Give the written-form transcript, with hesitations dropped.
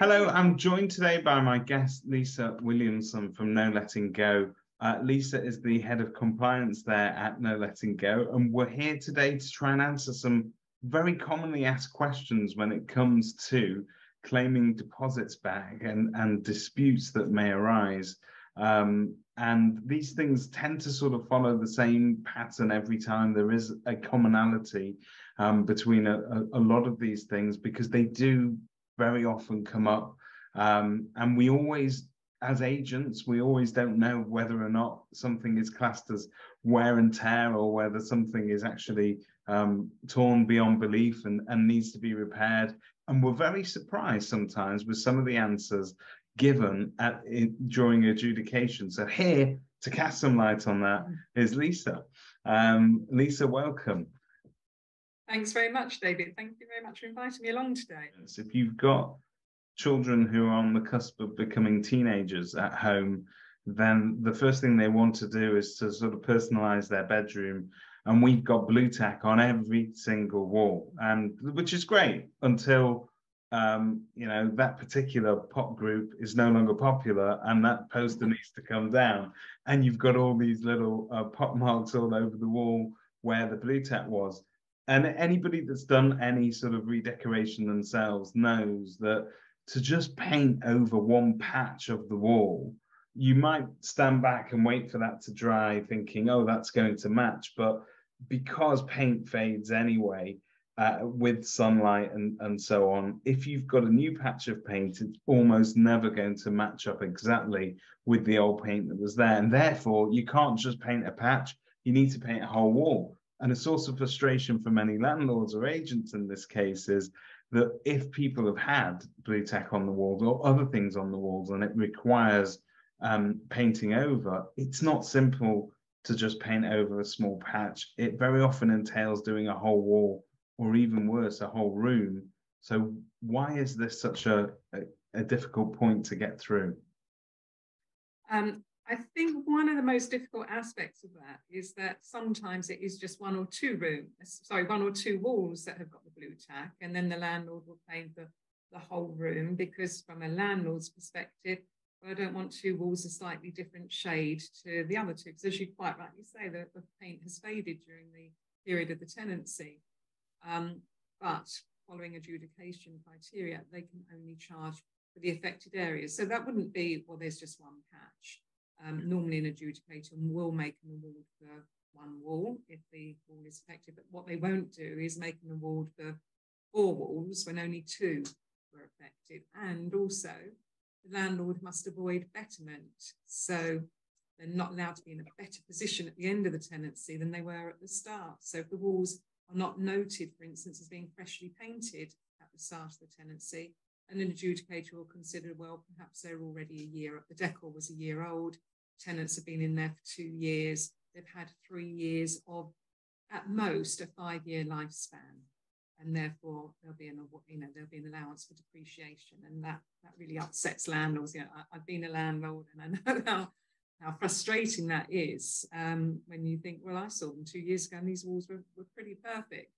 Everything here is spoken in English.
Hello, I'm joined today by my guest, Lisa Williamson from No Letting Go. Lisa is the head of compliance there at No Letting Go, and we're here today to try and answer some very commonly asked questions when it comes to claiming deposits back and disputes that may arise. And these things tend to sort of follow the same pattern every time. There is a commonality between a lot of these things because they do very often come up, and we always, as agents, we always don't know whether or not something is classed as wear and tear or whether something is actually torn beyond belief and needs to be repaired. And we're very surprised sometimes with some of the answers given during adjudication. So here to cast some light on that is Lisa. Lisa, welcome. Thanks very much, David. Thank you very much for inviting me along today. If you've got children who are on the cusp of becoming teenagers at home, then the first thing they want to do is to sort of personalize their bedroom. And we've got blue-tac on every single wall, and which is great until that particular pop group is no longer popular and that poster needs to come down. And you've got all these little pop marks all over the wall where the blue-tac was. And anybody that's done any sort of redecoration themselves knows that to just paint over one patch of the wall, you might stand back and wait for that to dry thinking, oh, that's going to match. But because paint fades anyway, with sunlight and so on, if you've got a new patch of paint, it's almost never going to match up exactly with the old paint that was there. And therefore, you can't just paint a patch, you need to paint a whole wall. And a source of frustration for many landlords or agents in this case is that if people have had blue-tac on the walls or other things on the walls and it requires painting over, it's not simple to just paint over a small patch. It very often entails doing a whole wall or even worse, a whole room. So why is this such a difficult point to get through? I think one of the most difficult aspects of that is that sometimes it is just one or two walls that have got the blue-tac, and then the landlord will paint the whole room because from a landlord's perspective, well, I don't want two walls a slightly different shade to the other two, because as you quite rightly say, the paint has faded during the period of the tenancy. But following adjudication criteria, they can only charge for the affected areas. So that wouldn't be, well, there's just one patch. Normally an adjudicator will make an award for one wall if the wall is affected, but what they won't do is make an award for 4 walls when only 2 were affected. And also the landlord must avoid betterment. So they're not allowed to be in a better position at the end of the tenancy than they were at the start. So if the walls are not noted, for instance, as being freshly painted at the start of the tenancy, and an adjudicator will consider, well, perhaps they're already a year, the decor was a year old, tenants have been in there for 2 years, they've had 3 years of, at most, a 5-year lifespan, and therefore there'll be an allowance for depreciation, and that really upsets landlords. I've been a landlord, and I know how frustrating that is when you think, well, I saw them 2 years ago and these walls were pretty perfect.